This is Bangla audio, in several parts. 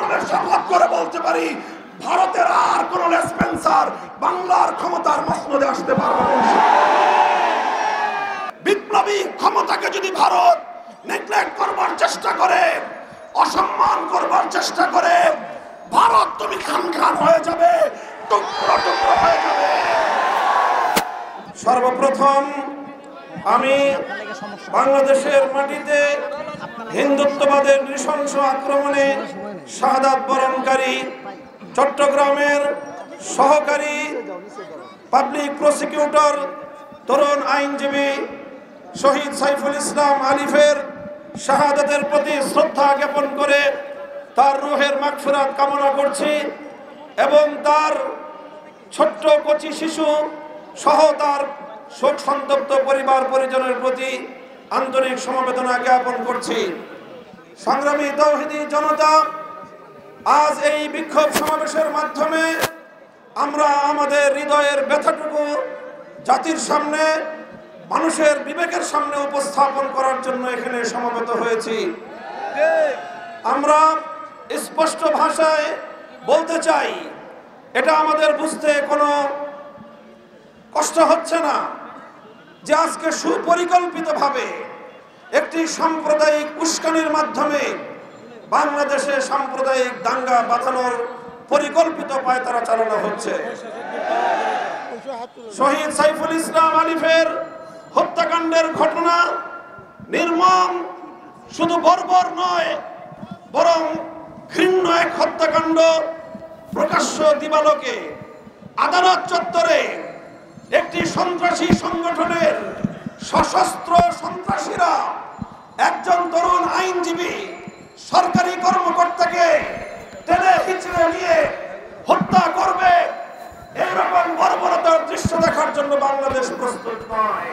জীবনের শপথ করে বলতে পারি, ভারতের আর কোন স্পেন্সার বাংলার ক্ষমতার মসনদে আসতে পারবে না। বিপ্লবী ক্ষমতাকে যদি ভারত নেগলেক্ট করবার চেষ্টা করে, অসম্মান করবার চেষ্টা করে, ভারত তুমি খান খান হয়ে যাবে, টুকরো টুকরো হয়ে যাবে। সর্বপ্রথম আমি বাংলাদেশের মাটিতে হিন্দুত্ববাদের নৃশংস আক্রমণে শাহাদাত বরণকারী চট্টগ্রামের সহকারী পাবলিক প্রসিকিউটর তরুণ আইনজীবী শহীদ সাইফুল ইসলাম আলিফের শাহাদাতের প্রতি শ্রদ্ধা জ্ঞাপন করে তার রুহের মাগফিরাত কামনা করছি এবং তার ছোট্ট কচি শিশু সহ তার শোক সন্তপ্ত পরিবার পরিজনের প্রতি আন্তরিক সমবেদনা জ্ঞাপন করছি। সংগ্রামী তাওহীদি জনতা, আজ এই বিক্ষোভ সমাবেশের মাধ্যমে আমরা আমাদের হৃদয়ের ব্যথাটুকু জাতির সামনে, মানুষের বিবেকের সামনে উপস্থাপন করার জন্য এখানে সমবেত হয়েছি। আমরা স্পষ্ট ভাষায় বলতে চাই, এটা আমাদের বুঝতে কোনো কষ্ট হচ্ছে না যে আজকে সুপরিকল্পিতভাবে একটি সাম্প্রদায়িক উস্কানির মাধ্যমে বাংলাদেশে সাম্প্রদায়িক দাঙ্গা বাঁধানোর পরিকল্পিত পায়তারা চালানো হচ্ছে। শহীদ সাইফুল ইসলাম আলিফের হত্যাকাণ্ডের ঘটনা নির্মম, শুধু বর্বর নয় বরং ঘৃণ্য এক হত্যাকাণ্ড। প্রকাশ্য দিবালোকে আদালত চত্বরে একটি সন্ত্রাসী সংগঠনের সশস্ত্র সন্ত্রাসীরা একজন তরুণ আইনজীবী সরকারি কর্মকর্তাকে টেনে হিচড়ে নিয়ে হত্যা করবে, এইরকম বর্বরতার দৃশ্য দেখার জন্য বাংলাদেশ প্রস্তুত নয়।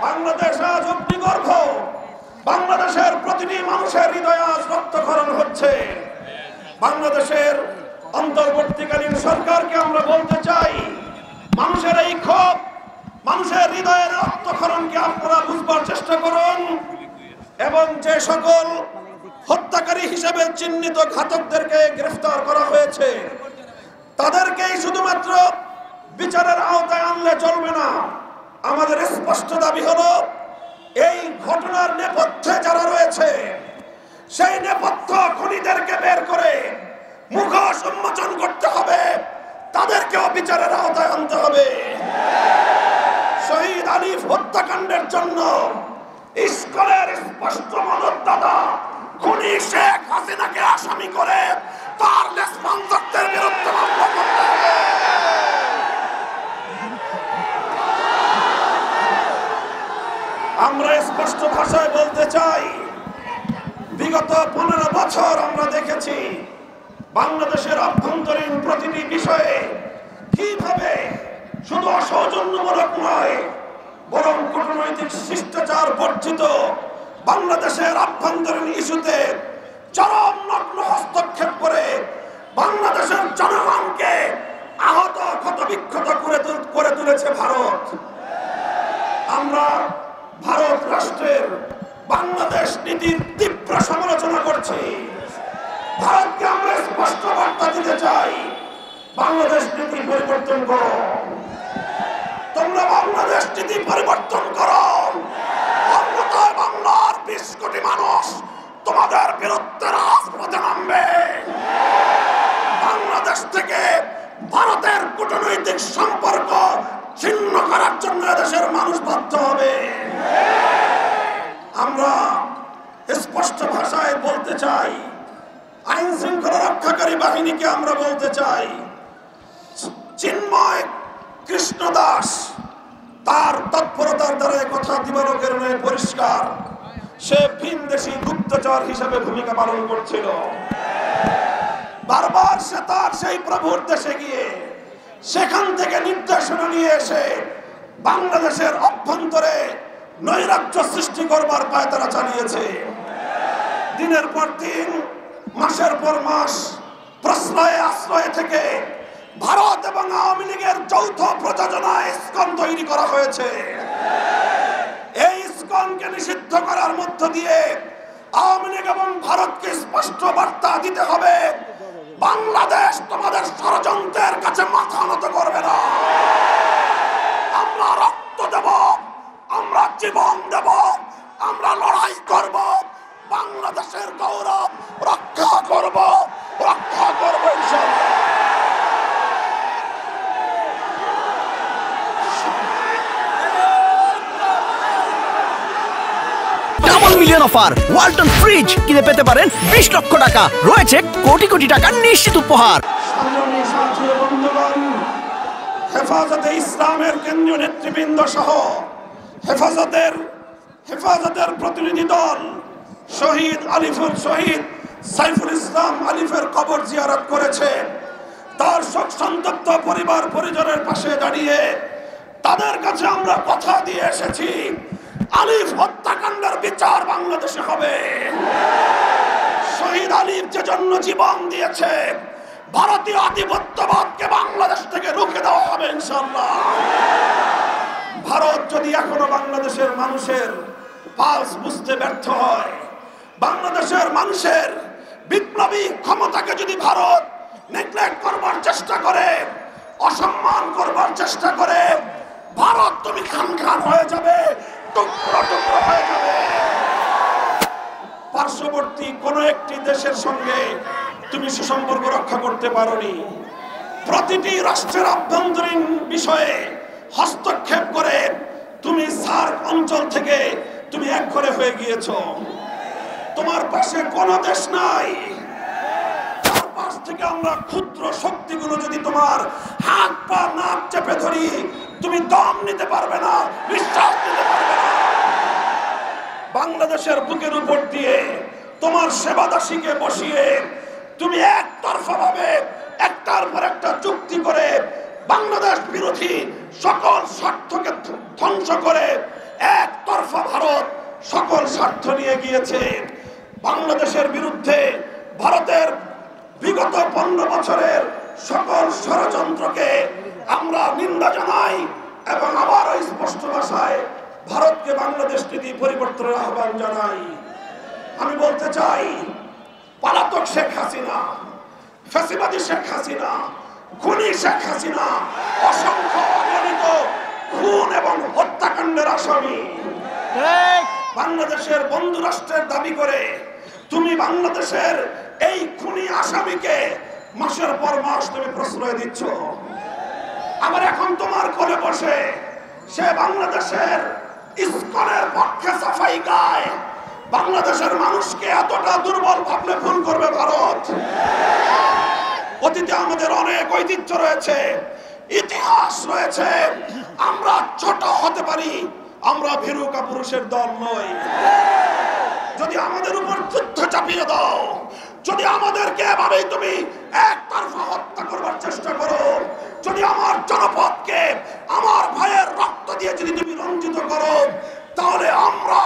বাংলাদেশ আজ অগ্নিগর্ভ, বাংলাদেশের প্রতিটি মানুষের হৃদয়ে আজ রক্তক্ষরণ হচ্ছে। বাংলাদেশের অন্তর্বর্তীকালীন সরকারকে আমরা বলতে চাই, মানুষের এই ক্ষোভ, মানুষের হৃদয়ের রক্তক্ষরণকে আপনারা বুঝবার চেষ্টা করুন এবং যে সকল হত্যাকারী হিসেবে চিহ্নিত ঘাতকদেরকে গ্রেফতার করা হয়েছে তাদেরকেই শুধুমাত্র বিচারের আওতায় আনলে চলবে না। আমাদের স্পষ্ট দাবি হলো, এই ঘটনার নেপথ্যে যারা রয়েছে সেই নেপথ্য খুনিদেরকে বের করে মুখোশ উন্মোচন করতে হবে, তাদেরকেও বিচারের আওতায় আনতে হবে। শহীদ আলিফ হত্যাকাণ্ডের জন্য ইসকনের স্পষ্ট মদতদাতা খুনি শেখ হাসিনাকে আসামি করে তার স্পন্সরদের বিরুদ্ধে মামলা করতে হবে। আমরা স্পষ্ট ভাষায় বলতে চাই, বিগত 15 বছর আমরা দেখেছি বাংলাদেশের অভ্যন্তরীণ প্রতিটি বিষয়ে কিভাবে শুধু অসৌজন্যমূলক নয় বরং কূটনৈতিক শিষ্টাচার বর্জিত বাংলাদেশের অভ্যন্তরীণ ইস্যুতে চরম নগ্ন হস্তক্ষেপ করে বাংলাদেশের জনগণকে আহত ক্ষত বিক্ষত করে তুলেছে ভারত। আমরা ভারত রাষ্ট্রের বাংলাদেশ নীতির তীব্র সমালোচনা করছি। ভারতকে আমরা স্পষ্ট বার্তা দিতে চাই, বাংলাদেশ নীতি পরিবর্তন করো, তোমরা বাংলাদেশ নীতি পরিবর্তন করো, অন্যথায় বাংলার 20 কোটি মানুষ তোমাদের বিরুদ্ধে রাজপথে নামবে। বাংলাদেশ থেকে ভারতের কূটনৈতিক সম্পর্ক ছিন্ন করার জন্য দেশের মানুষ বাধ্য হবে। আমরা স্পষ্ট ভাষায় বলতে চাই, আইন শৃঙ্খলা রক্ষাকারী বাহিনীকে আমরা বলতে চাই, চিন্ময় কৃষ্ণ দাস তার তৎপরতার দ্বারা কথা দিবালোকের নয় পরিষ্কার, সে ভিনদেশী গুপ্তচর হিসেবে ভূমিকা পালন করছিল। বারবার সে তার সেই প্রভুর দেশে গিয়ে সেখান থেকে নির্দেশনা নিয়ে এসে বাংলাদেশের অভ্যন্তরে নৈরাজ্য সৃষ্টি করবার পায়তারা চালিয়েছে। দিনের পর দিন, মাসের পর মাস প্রশ্রয়ে আশ্রয়ে থেকে ভারত এবং আওয়ামী লীগের যৌথ প্রযোজনায় ইসকন তৈরি করা হয়েছে। এই ইসকনকে নিষিদ্ধ করার মধ্য দিয়ে আওয়ামী লীগ এবং ভারতকে স্পষ্ট বার্তা দিতে হবে, বাংলাদেশ তোমাদের ষড়যন্ত্রের কাছে মাথা নত করবে না। আমরা রক্ত দেব, আমরা জীবন দেব, আমরা লড়াই করব, বাংলাদেশের গৌরব রক্ষা করব ইনশাআল্লাহ। Double million offer Walton fridge কিনে পেতে পারেন 20 লক্ষ টাকা, রয়েছে কোটি কোটি টাকার নিশ্চিত উপহার। সম্মানীয় সাথী ও বন্ধুগণ, হেফাজতে ইসলামের কেন্দ্রীয় নেতৃবৃন্দ সহ হেফাজতের প্রতিনিধি দল শহীদ সাইফুল ইসলাম আলিফের কবর জিয়ারত করেছে। তার শোক সন্তপ্ত পরিবার পরিজনের পাশে দাঁড়িয়ে তাদের কাছে আমরা কথা দিয়ে এসেছি, আলিফ হত্যাকাণ্ডের বিচার বাংলাদেশে হবে। শহীদ আলিফ যে জন্য জীবন দিয়েছে, ভারতীয় আধিপত্যবাদকে বাংলাদেশ থেকে রুখে দেওয়া হবে ইনশাআল্লাহ। ভারত যদি এখনো বাংলাদেশের মানুষের পালস বুঝতে ব্যর্থ হয়, বাংলাদেশের মানুষের বিপ্লবী ক্ষমতাকে যদি ভারত নেগলেক্ট করবার চেষ্টা করে, অসম্মান করবার চেষ্টা করে, ভারত তুমি খান খান হয়ে যাবে, টুকরো টুকরো হয়ে যাবে। পার্শ্ববর্তী কোন একটি দেশের সঙ্গে তুমি সুসম্পর্ক রক্ষা করতে পারোনি। প্রতিটি রাষ্ট্রের আভ্যন্তরীণ বিষয়ে হস্তক্ষেপ করে তুমি সার্ক অঞ্চল থেকে তুমি একঘরে হয়ে গিয়েছো। তোমার পাশে কোন দেশ নাই। তার পাশ থেকে আমরা ক্ষুদ্র শক্তিগুলো যদি তোমার হাত পা নাক চেপে ধরি, তুমি দম নিতে পারবে না, বিশ্বাস নিতে পারবে না। বাংলাদেশের বুকের উপর দিয়ে তোমার সেবাদাসীকে বসিয়ে তুমি একতরফা ভাবে একটার পর একটা চুক্তি করে বাংলাদেশ বিরোধী সকল স্বার্থকে ধ্বংস করে একতরফা ভারত সকল স্বার্থ নিয়ে গিয়েছে। বাংলাদেশের বিরুদ্ধে ভারতের বিগত 15 বছরের সকল ষড়যন্ত্রকে আমরা নিন্দা জানাই এবং আবারও স্পষ্ট ভাষায় ভারতকে বাংলাদেশ নীতি পরিবর্তনের আহ্বান জানাই। আমি বলতে চাই, পলাতক শেখ হাসিনা, ফ্যাসিবাদী শেখ হাসিনা, খুনি শেখ হাসিনা অসংখ্য অগণিত খুন এবং হত্যাকাণ্ডের আসামি। বাংলাদেশের বন্ধু রাষ্ট্রের দাবি করে তুমি বাংলাদেশের এই খুনি আসামিকে মাসের পর মাস তুমি প্রশ্রয় দিচ্ছ। আবার এখন তোমার কোলে বসে সে বাংলাদেশের ইসকনের পক্ষে সাফাই গায়। বাংলাদেশের মানুষকে এতটা দুর্বল ভাবলে ভুল করবে ভারত। অতীতে আমাদের অনেক ঐতিহ্য রয়েছে, ইতিহাস রয়েছে। আমরা ছোট হতে পারি, আমরা ভীরু কাপুরুষের দল নই। যদি আমাদের উপর যুদ্ধ চাপিয়ে দাও, যদি আমাদেরকে এভাবেই তুমি একতরফা হত্যা করবার চেষ্টা করো, যদি আমার জনপদকে আমার ভাইয়ের রক্ত দিয়ে যদি তুমি রঞ্জিত করো, তাহলে আমরা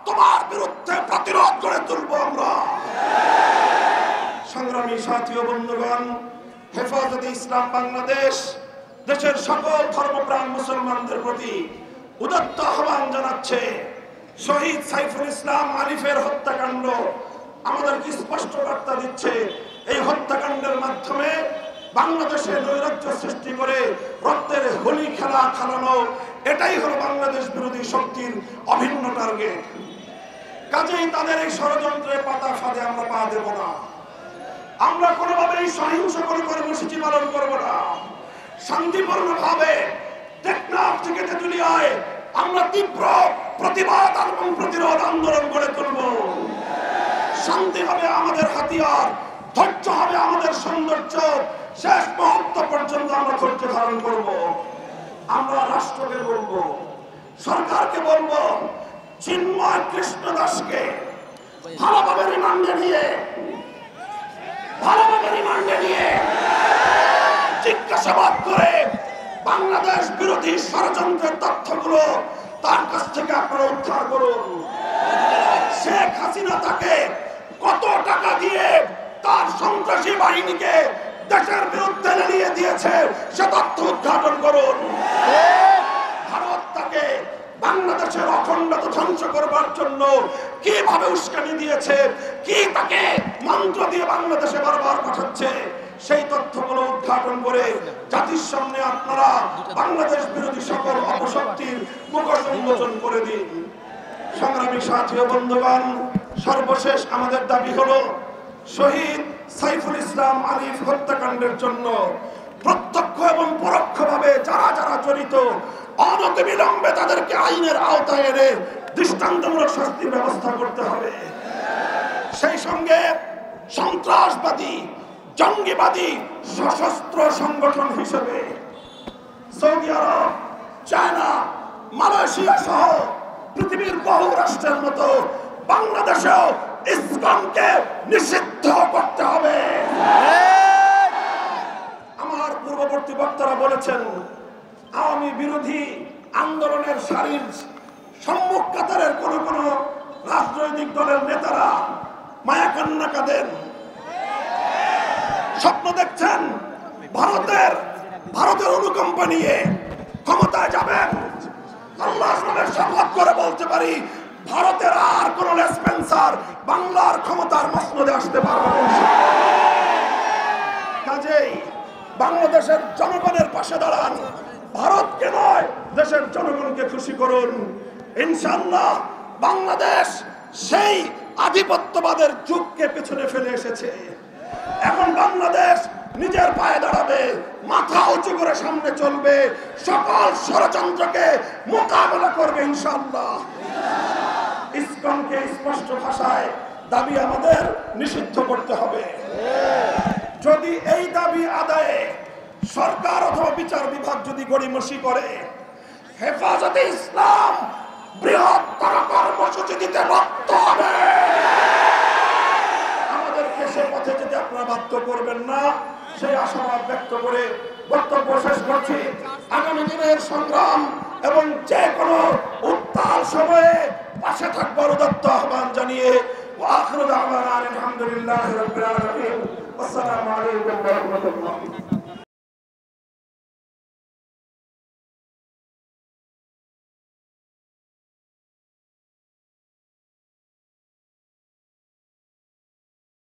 তোমার বিরুদ্ধে প্রতিরোধ করে তুলবো। আমরা সংগ্রামী সাথী ও বন্ধুগণ, হেফাজতে ইসলাম বাংলাদেশ দেশের সকল ধর্মপ্রাণ মুসলমানদের প্রতি উদাত্ত আহ্বান জানাচ্ছে। শহীদ সাইফুল ইসলাম আলিফের হত্যাকাণ্ড আমাদেরকে স্পষ্ট বার্তা দিচ্ছে, এই হত্যাকাণ্ডের মাধ্যমে বাংলাদেশে নৈরাজ্য সৃষ্টি করে রক্তের হোলি খেলা খেলানো, এটাই হলো বাংলাদেশ বিরোধী শক্তির অভিন্ন টার্গেট। কাজেই তাদের এই ষড়যন্ত্রের পাতা ফাঁদে আমরা পা দেব না। আমরা কোনোভাবেই সহিংস কোনো কর্মসূচি পালন করব না। শান্তিপূর্ণ ভাবে টেকনাফ থেকে তেঁতুলিয়ায় আমরা তীব্র প্রতিবাদ এবং প্রতিরোধ আন্দোলন গড়ে তুলব। শান্তি হবে আমাদের হাতিয়ার, ধৈর্য হবে আমাদের সৌন্দর্য। শেষ মুহূর্ত পর্যন্ত আমরা ধৈর্য ধারণ করব। আমরা রাষ্ট্রকে বলবো, সরকারকে বলবো, চিন্ময় কৃষ্ণ দাসকে ভালোভাবে রিমান্ডে নিয়ে জিজ্ঞাসাবাদ করে বাংলাদেশ বিরোধী ষড়যন্ত্রের তথ্যগুলো তার কাছ থেকে আপনারা উদ্ধার করুন। শেখ হাসিনা তাকে কত টাকা দিয়ে তার সন্ত্রাসী বাহিনীকে দেশের বিরুদ্ধে লেলিয়ে দিয়েছে সে তথ্য উদ্ঘাটন করুন। ভারত তাকে বাংলাদেশের অখণ্ডতা ধ্বংস করবার জন্য কিভাবে উস্কানি দিয়েছে, কি তাকে মন্ত্র দিয়ে বাংলাদেশে বারবার পাঠাচ্ছে, সেই তথ্যগুলো উদ্ঘাটন করে জাতির সামনে আপনারা বাংলাদেশ বিরোধী সকল অপশক্তির মুখোশ উন্মোচন করে দিন। সংগ্রামী সাথী ও বন্ধুগণ, সর্বশেষ আমাদের দাবি হলো শহীদ সাইফুল ইসলাম আলিফ হত্যাকাণ্ডের জন্য প্রত্যক্ষ এবং পরোক্ষভাবে যারা যারা জড়িত অনতিবিলম্বে তাদেরকে আইনের আওতায় এনে দৃষ্টান্তমূলক শাস্তির ব্যবস্থা করতে হবে। সেই সঙ্গে সন্ত্রাসবাদী জঙ্গিবাদী সশস্ত্র সংগঠন হিসেবে সৌদি আরব, চায়না, মালয়েশিয়া সহ পৃথিবীর বহু রাষ্ট্রের মতো বাংলাদেশেও ইসলামকে নিষিদ্ধ করতে হবে। আমার পূর্ববর্তী বক্তারা বলেছেন আওয়ামী বিরোধী আন্দোলনের সারির সম্মুখ কাতারের কোন কোন রাজনৈতিক দলের নেতারা মায়াকান্না কাঁদেন, স্বপ্ন দেখছেন ভারতের অনুকম্পা নিয়ে ক্ষমতায় যাবেন। আল্লাহর নামে শপথ করে বলতে পারি ভারতের আর কোন লেসপেন্সার বাংলার ক্ষমতার মসনদে আসতে পারবে না। কাজেই বাংলাদেশের জনগণের পাশে দাঁড়ান, ভারতকে নয় দেশের জনগণকে খুশি করুন। ইনশাআল্লাহ বাংলাদেশ সেই আধিপত্যবাদের যুগকে পেছনে ফেলে এসেছে। এখন বাংলাদেশ নিজের পায়ে দাঁড়াবে, মাথা উঁচু করে সামনে চলবে, সকল ষড়যন্ত্রকে মোকাবেলা করবে ইনশাআল্লাহ। ইসলামকে স্পষ্ট ভাষায় দাবি আমাদের নিষিদ্ধ করতে হবে। যদি এই দাবি আদায়ে সরকার অথবা বিচার বিভাগ যদি গড়িমসি করে, হেফাজতে ইসলাম বৃহত্তর কর্মসূচি দিতে বাধ্য হবে। আমাদেরকে সে পথে যেতে আপনারা বাধ্য করবেন না, সেই আশাবাদ ব্যক্ত করে বক্তব্য শেষ করছি। আগামী দিনের সংগ্রাম এবং যে কোনো উত্তাল সময়ে পাশে থাকবার উদাত্ত আহ্বান জানিয়ে আখিরু দাওয়ানা আলহামদুলিল্লাহি রাব্বিল আলামিন। আসসালামু আলাইকুম ওয়া রাহমাতুল্লাহ।